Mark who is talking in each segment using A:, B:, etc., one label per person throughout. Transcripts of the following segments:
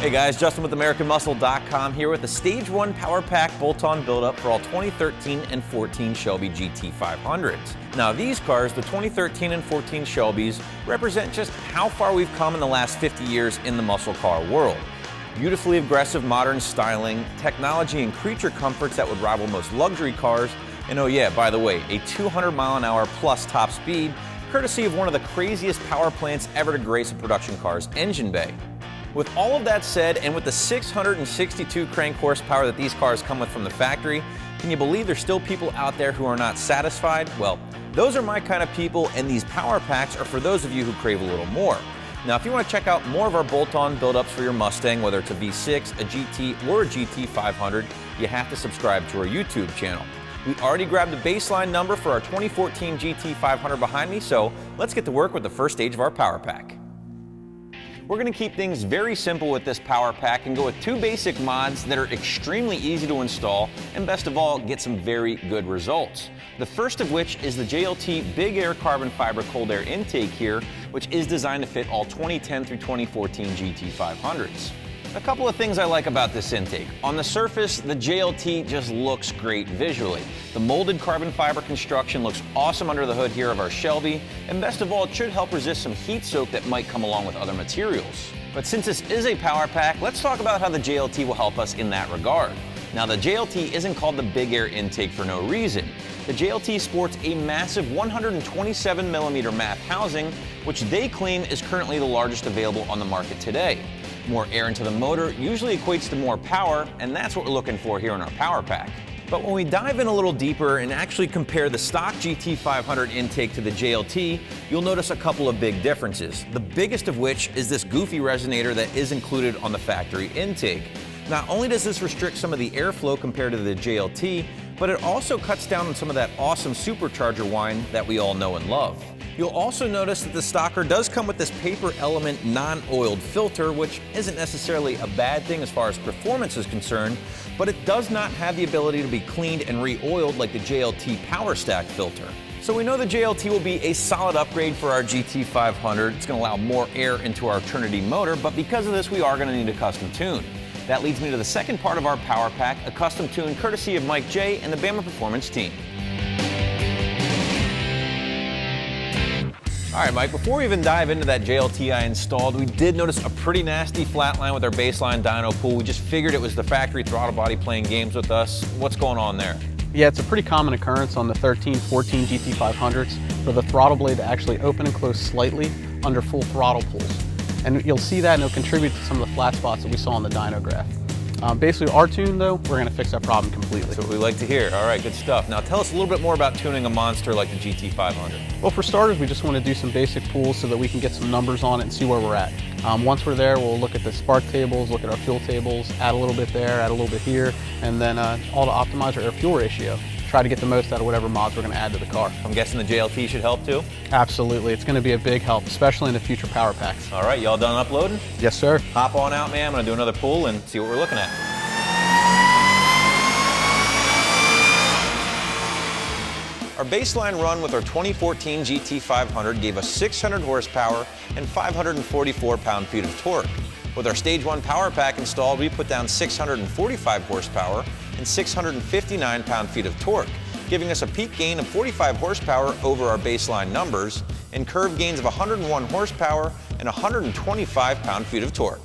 A: Hey guys, Justin with AmericanMuscle.com here with the Stage 1 Power Pack Bolt-On Build-Up for all 2013 and 14 Shelby GT500s. Now these cars, the 2013 and 14 Shelbys, represent just how far we've come in the last 50 years in the muscle car world. Beautifully aggressive modern styling, technology and creature comforts that would rival most luxury cars, and oh yeah, by the way, a 200 mile an hour plus top speed, courtesy of one of the craziest power plants ever to grace a production car's engine bay. With all of that said, and with the 662 crank horsepower that these cars come with from the factory, can you believe there's still people out there who are not satisfied? Well, those are my kind of people, and these power packs are for those of you who crave a little more. Now, if you want to check out more of our bolt-on build-ups for your Mustang, whether it's a V6, a GT, or a GT500, you have to subscribe to our YouTube channel. We already grabbed the baseline number for our 2014 GT500 behind me, so let's get to work with the first stage of our power pack. We're going to keep things very simple with this power pack and go with two basic mods that are extremely easy to install and best of all get some very good results. The first of which is the JLT Big Air carbon fiber cold air intake here, which is designed to fit all 2010 through 2014 GT500s. A couple of things I like about this intake. On the surface, the JLT just looks great visually. The molded carbon fiber construction looks awesome under the hood here of our Shelby, and best of all, it should help resist some heat soak that might come along with other materials. But since this is a power pack, let's talk about how the JLT will help us in that regard. Now, the JLT isn't called the Big Air Intake for no reason. The JLT sports a massive 127mm MAP housing, which they claim is currently the largest available on the market today. More air into the motor usually equates to more power, and that's what we're looking for here in our power pack. But when we dive in a little deeper and actually compare the stock GT500 intake to the JLT, you'll notice a couple of big differences. The biggest of which is this goofy resonator that is included on the factory intake. Not only does this restrict some of the airflow compared to the JLT, but it also cuts down on some of that awesome supercharger whine that we all know and love. You'll also notice that the stocker does come with this paper element non-oiled filter, which isn't necessarily a bad thing as far as performance is concerned, but it does not have the ability to be cleaned and re-oiled like the JLT Power Stack filter. So we know the JLT will be a solid upgrade for our GT500. It's going to allow more air into our Trinity motor, but because of this, we are going to need a custom tune. That leads me to the second part of our power pack, a custom tune courtesy of Mike J and the Bama Performance team. All right, Mike, before we even dive into that JLT I installed, we did notice a pretty nasty flat line with our baseline dyno pool. We just figured it was the factory throttle body playing games with us. What's going on there?
B: Yeah, it's a pretty common occurrence on the 13, 14 GT500s for the throttle blade to actually open and close slightly under full throttle pulls. And you'll see that, and it'll contribute to some of the flat spots that we saw on the dyno graph. Basically, our tune, though, we're going to fix that problem completely.
A: That's what we like to hear. All right, good stuff. Now, tell us a little bit more about tuning a monster like the GT500.
B: Well, for starters, we just want to do some basic pulls so that we can get some numbers on it and see where we're at. Once we're there, we'll look at the spark tables, look at our fuel tables, add a little bit there, add a little bit here, and then all to optimize our air-fuel ratio. Try to get the most out of whatever mods we're going to add to the car.
A: I'm guessing the JLT should help too?
B: Absolutely. It's going to be a big help, especially in the future power packs.
A: All right, y'all done uploading?
B: Yes, sir.
A: Hop on out, man. I'm going to do another pull and see what we're looking at. Our baseline run with our 2014 GT500 gave us 600 horsepower and 544 pound-feet of torque. With our Stage 1 power pack installed, we put down 645 horsepower and 659 pound-feet of torque, giving us a peak gain of 45 horsepower over our baseline numbers and curve gains of 101 horsepower and 125 pound-feet of torque.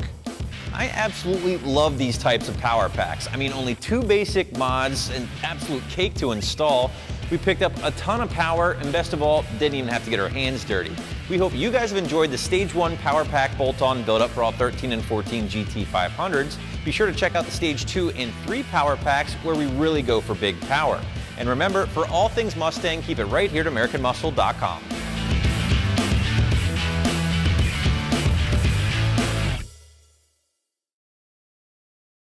A: I absolutely love these types of power packs. I mean, only two basic mods, an absolute cake to install. We picked up a ton of power, and best of all, didn't even have to get our hands dirty. We hope you guys have enjoyed the Stage 1 Power Pack Bolt-On Build-Up for all 13 and 14 GT500s. Be sure to check out the Stage 2 and 3 Power Packs where we really go for big power. And remember, for all things Mustang, keep it right here at AmericanMuscle.com.